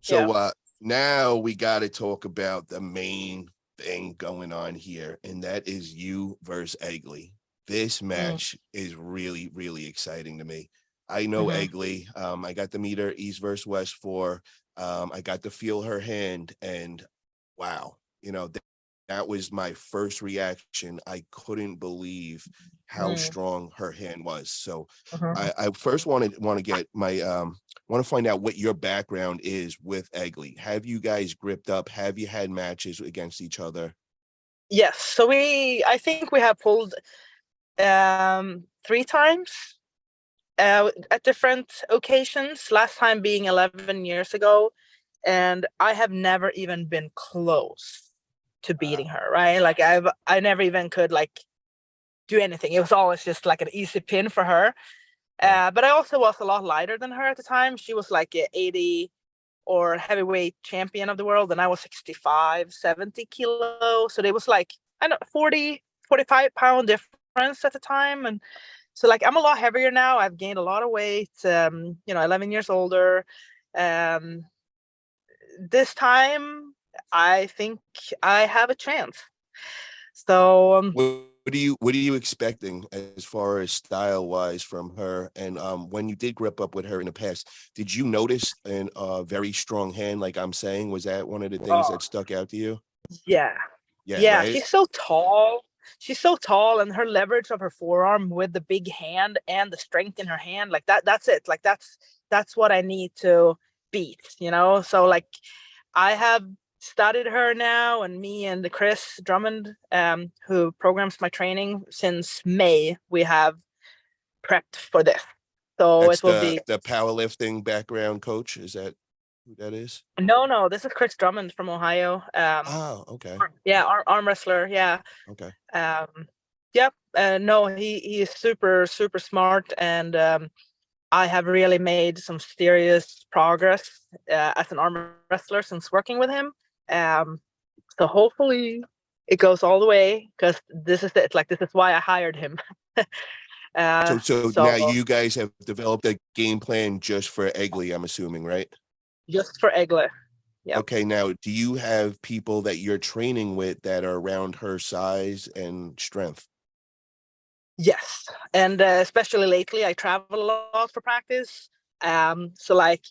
Yeah. So now we got to talk about the main thing going on here, and that is you versus Egley. This Mm, match is really, really exciting to me. I know hmm Egley. I got to meet her East versus West for. I got to feel her hand, and wow, that was my first reaction. I couldn't believe how mm, strong her hand was. So hmm I first want to get my want to find out what your background is with Egley. Have you guys gripped up? Have you had matches against each other? Yes. So I think we have pulled 3 times at different occasions. Last time being 11 years ago, and I have never even been close to beating Wow. her. Right? Like I never even could like do anything. It was always just like an easy pin for her. Yeah. But I also was a lot lighter than her at the time. She was like a 80 or heavyweight champion of the world, and I was 65, 70 kilos. So there was like, I don't know, 40, 45 pound difference at the time. And so like I'm a lot heavier now. I've gained a lot of weight, 11 years older. Um, this time I think I have a chance. So What are you expecting as far as style wise from her? And when you did grip up with her in the past, did you notice an very strong hand? Like I'm saying, was that one of the things oh, that stuck out to you? yeah. Yeah, Yeah, right. she's so tall. She's so tall, and her leverage of her forearm with the big hand and the strength in her hand, like that's it. Like that's what I need to beat. So like I have studied her now, and me and the Chris Drummond, who programs my training since May, we have prepped for this. So That's it will the be the powerlifting background coach. Is that who that is? no, this is Chris Drummond from Ohio. Oh, okay. Yeah, arm wrestler. Yeah. Okay. Um, yep. No, he is super super smart, and I have really made some serious progress as an arm wrestler since working with him. Um, so hopefully it goes all the way, because this is it. Like this is why I hired him. So So now you guys have developed a game plan just for Egley, I'm assuming, right? just for Egle. Yep. Okay, now do you have people that you're training with that are around her size and strength? Yes, and especially lately, I travel a lot for practice. So like,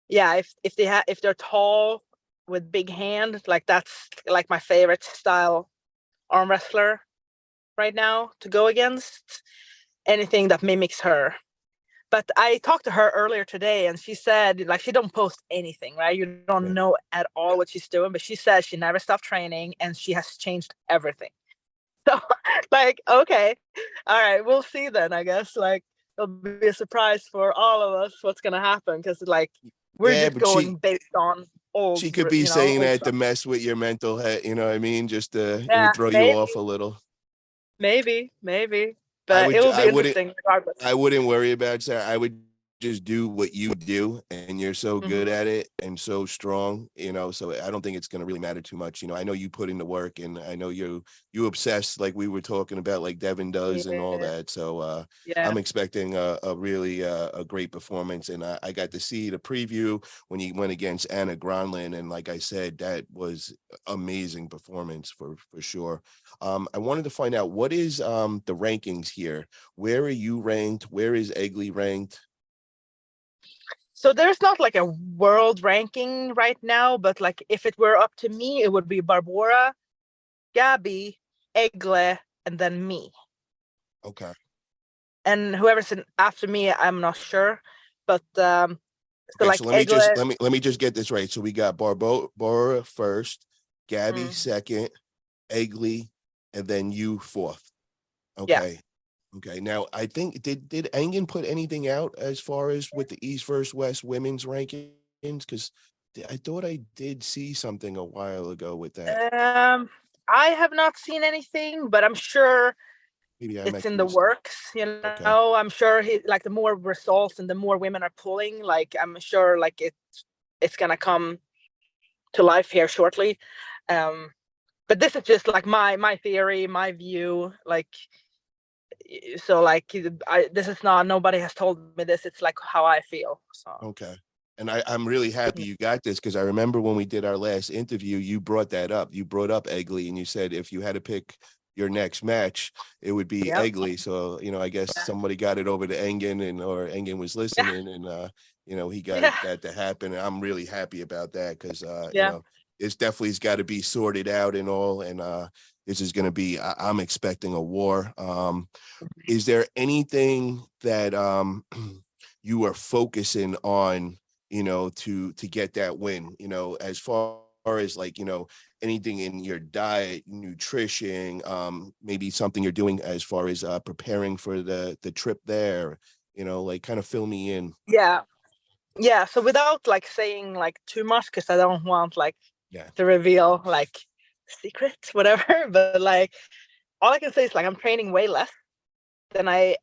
yeah, if they're tall with big hand, like that's like my favorite style arm wrestler right now to go against. Anything that mimics her. But I talked to her earlier today, and she said like she don't post anything, right? You don't Yeah. know at all what she's doing, but she says she never stopped training and she has changed everything. So like, okay, all right, we'll see then, I guess. Like it'll be a surprise for all of us what's gonna happen, because like we're Yeah, just but she going based on she could be saying old that to stuff. mess with your mental head, you know what I mean? Just to, Yeah, throw you maybe, off a little. maybe. I But it would will I be wouldn't interesting regardless. I wouldn't worry about that. I would just do what you do, and you're so good Hmm at it and so strong, so I don't think it's going to really matter too much. I know you put in the work, and I know you obsess like we were talking about, like Devin does and all Yeah, that. So yeah. I'm expecting a really a great performance, and I got to see the preview when he went against Anna Gronlin, and like I said, that was amazing performance for sure. I wanted to find out, what is the rankings here? Where are you ranked? Where is Egley ranked? So there's not like a world ranking right now, but like if it were up to me, it would be Barbora, Gabby, Egle, and then me. Okay. And whoever's after me, I'm not sure. But so Okay, like so let me Egle, just let me just get this right. So we got Barbara first, Gabby mm, second, Egley, and then you fourth. yeah. Okay. Okay. Now I think did Engen put anything out as far as with the East versus West women's rankings? Because I thought I did see something a while ago with that. I have not seen anything, but I'm sure Maybe I it's might in the missed it. works. Okay. I'm sure like the more results and the more women are pulling, like I'm sure like it's gonna come to life here shortly. Um, but this is just like my theory, my view. Like so, like this is not, nobody has told me this. It's like how I feel. So Okay. And I'm really happy you got this, because I remember when we did our last interview, you brought that up. You brought up Egley, and you said if you had to pick your next match, it would be Yeah. Egley. So, I guess somebody got it over to Engen, or Engen was listening, and he got Yeah. that to happen. And I'm really happy about that, because Yeah. it's definitely got to be sorted out and all. And this is going to be, I'm expecting a war. Is there anything that you are focusing on, to get that win, as far as like, anything in your diet, nutrition, maybe something you're doing as far as preparing for the trip there, like kind of fill me in. Yeah. Yeah. So without like saying like too much, because I don't want like Yeah. to reveal like secrets, whatever. But like all I can say is like I'm training way less than I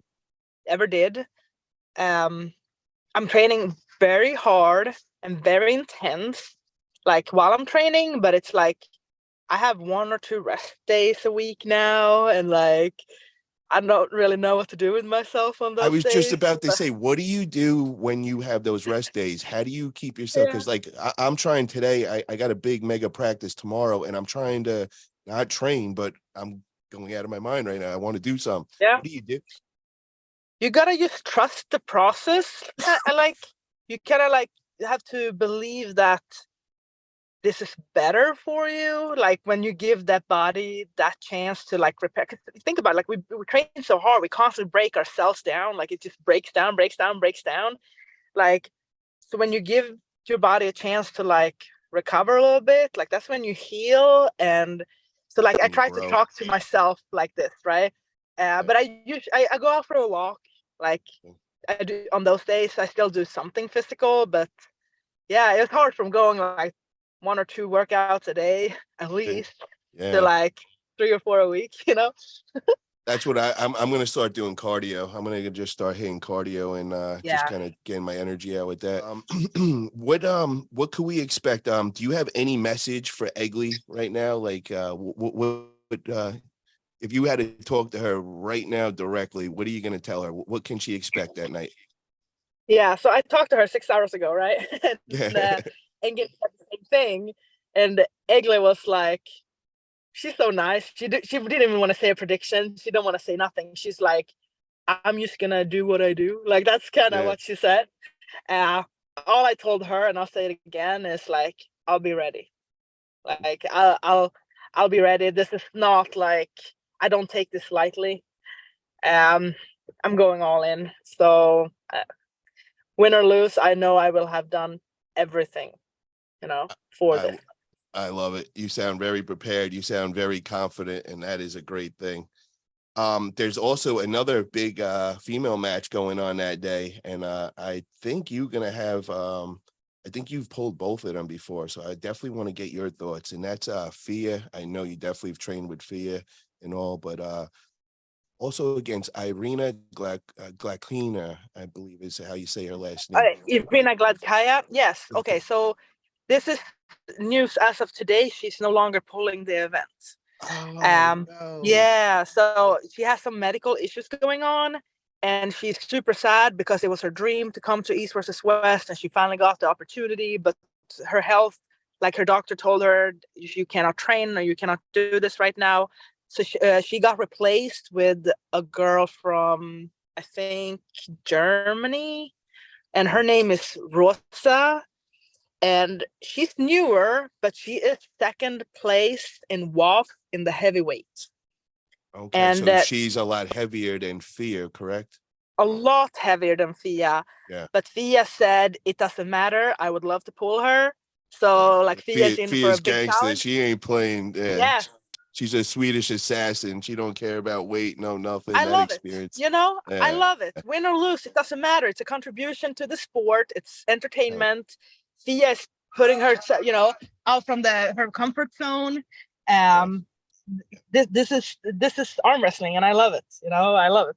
ever did. Um, I'm training very hard and very intense, like while I'm training, but it's like I have 1 or 2 rest days a week now, and like I don't really know what to do with myself on I those was just days. about to But say, what do you do when you have those rest days? How do you keep yourself? yeah, Because like I'm trying today, I got a big mega practice tomorrow, and I'm trying to not train, but I'm going out of my mind right now. I want to do something. yeah, What do you do? you gotta just trust the process. And like you kind of like have to believe that this is better for you, like when you give that body that chance to like repair. 'Cause think about it, like we train so hard, we constantly break ourselves down, like it just breaks down. Like so when you give your body a chance to like recover a little bit, like that's when you heal. And so like I And you try to grow. talk to myself like this, right? Yeah. But I go out for a walk, like I do on those days. I still do something physical, but yeah, it's hard from going like 1 or 2 workouts a day at Okay. least to Yeah. like 3 or 4 a week. That's what I'm going to start doing cardio. I'm going to just start hitting cardio and just Yeah. kind of getting my energy out with that. What could we expect? Do you have any message for Egley right now? Like if you had to talk to her right now directly, what are you going to tell her? What can she expect that night? Yeah. So I talked to her 6 hours ago, right? Yeah. And get the same thing. And Egle was like, she's so nice. She didn't even want to say a prediction. She don't want to say nothing. She's like, I'm just gonna do what I do. Like that's kind of Yeah. what she said. Uh, all I told her, and I'll say it again, is like, I'll be ready. Like I'll be ready. This is not like I don't take this lightly. Um, I'm going all in. So win or lose, I know I will have done everything, for I this. I love it. You sound very prepared. You sound very confident, and that is a great thing. There's also another big female match going on that day, and I think you're gonna have I think you've pulled both of them before, so I definitely want to get your thoughts. And that's Fia. I know you definitely have trained with Fia and all, but also against Irina Glaklina, I believe is how you say her last name. Irina Gladkaya, yes. Okay, so this is news as of today. She's no longer pulling the event. Oh no. Yeah, so she has some medical issues going on, and she's super sad because it was her dream to come to East versus West, and she finally got the opportunity. But her health, like her doctor told her, you cannot train or you cannot do this right now. So she got replaced with a girl from, I think, Germany, and her name is Rosa, and she's newer, but she is second place in WAF in the heavyweight. Okay, And so she's a lot heavier than Fia, correct? a lot heavier than Fia. Yeah. But Fia said it doesn't matter. I would love to pull her. Yeah. So like Fia's in for a Fia's big gangster. challenge. She ain't playing. Yeah. Yes, She's a Swedish assassin. She don't care about weight, no nothing. I That love it. experience. I Yeah. love it. Win or lose, it doesn't matter. It's a contribution to the sport. It's entertainment. Fia is putting her, out from her comfort zone. Yeah. This is arm wrestling, and I love it. I love it.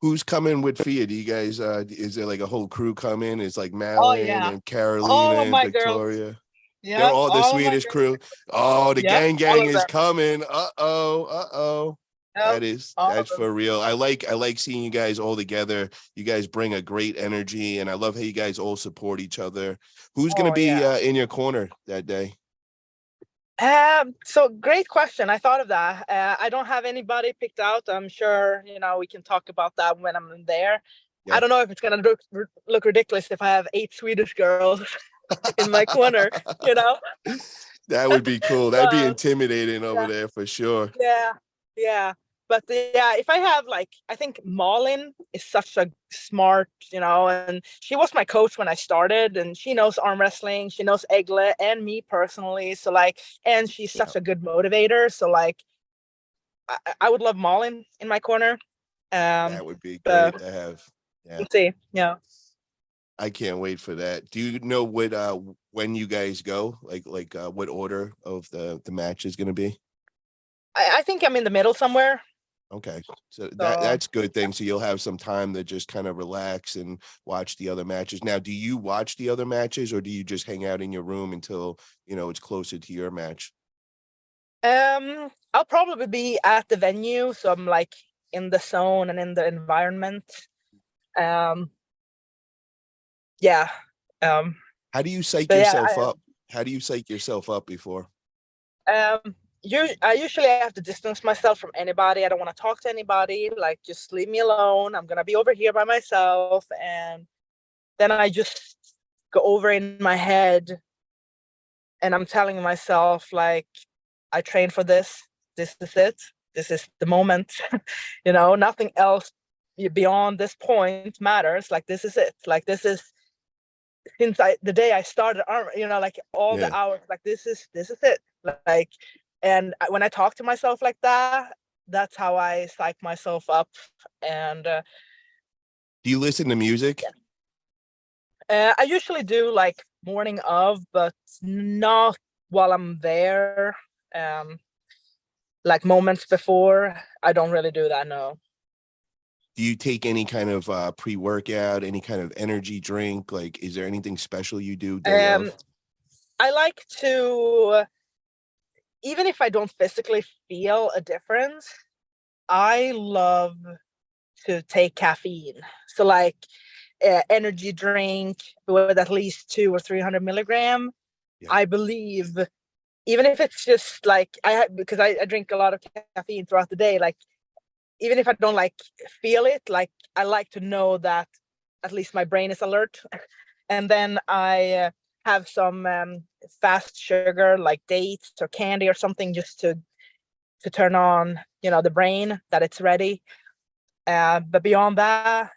Who's coming with Fia? Do you guys is there like a whole crew coming? It's like Oh Malin yeah, and Carolina all of and my girls. Victoria. They're Yep, all the all of my Swedish girls. crew. Oh, the Yep, gang all gang of is them. coming. Uh-oh. Uh-oh. Oh, That's awesome. for real. I like seeing you guys all together. You guys bring a great energy, and I love how you guys all support each other. Who's gonna Oh be yeah. in your corner that day? So great question. I thought of that. I don't have anybody picked out. I'm sure, we can talk about that when I'm there. I Yeah. don't know if it's gonna look ridiculous if I have 8 Swedish girls in my corner, you know. That would be cool. That'd be But intimidating over yeah, there for sure. yeah, yeah. But yeah, if I have like, I think Malin is such a smart, and she was my coach when I started, and she knows arm wrestling, she knows Egle and me personally. So like, and she's Yeah, such a good motivator. So like, I would love Malin in my corner. that would be great But to have. Yeah, we'll see. Yeah. I can't wait for that. Do you know what when you guys go? Like what order of the match is gonna be? I think I'm in the middle somewhere. Okay. So So that's good thing. So you'll have some time to just kind of relax and watch the other matches. Now, do you watch the other matches or do you just hang out in your room until, it's closer to your match? I'll probably be at the venue, so I'm like in the zone and in the environment. Um, yeah. Um, How do you psych but yeah, yourself up? How do you psych yourself up before? I usually have to distance myself from anybody. I don't want to talk to anybody. Like, just leave me alone. I'm gonna be over here by myself, and then I just go over in my head, and I'm telling myself like, I trained for this. This is it. This is the moment. Nothing else beyond this point matters. Like, this is it. Like, this is since the day I started arm, like all Yeah. the hours, like this is it. Like, and when I talk to myself like that, that's how I psych myself up. And Do you listen to music? I usually do like morning of, but not while I'm there. Um, like moments before, I don't really do that. No. Do you take any kind of pre-workout, any kind of energy drink? Like, is there anything special you do day Um, of? I like to, even if I don't physically feel a difference, I love to take caffeine. So like energy drink with at least 200 or 300 milligram. Yeah. I believe, even if it's just like because I drink a lot of caffeine throughout the day. Like, even if I don't like feel it, like I like to know that at least my brain is alert. And then I have some fast sugar like dates or candy or something, just to turn on, the brain that it's ready. But beyond that,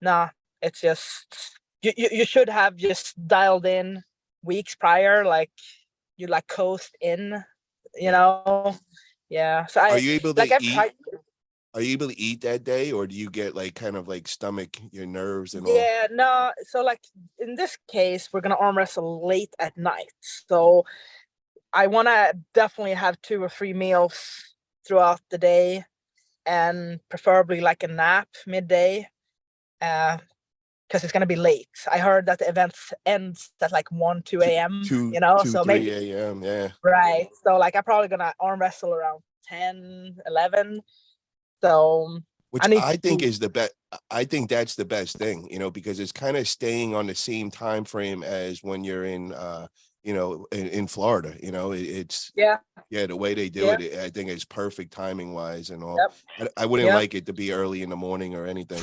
nah, it's just you should have just dialed in weeks prior, like you like coast in, you Yeah. know. Yeah. So Are I you able like to I've eat? tried. Are you able to eat that day, or do you get like kind of like stomach, your nerves and all? Yeah, no. So like in this case, we're gonna arm wrestle late at night. So I wanna definitely have 2 or 3 meals throughout the day, and preferably like a nap midday. Uh, because it's gonna be late. I heard that the event ends at like 1, 2 Two, a.m. two, two, So maybe 3 a.m. Yeah. right. So like I'm probably gonna arm wrestle around 10, 11. So Which I need I think to. is the best. I think that's the best thing, because it's kind of staying on the same time frame as when you're in Florida. It's Yeah, yeah, the way they do yeah, it, I think it's perfect timing wise and all. yep, I wouldn't yep. like it to be early in the morning or anything.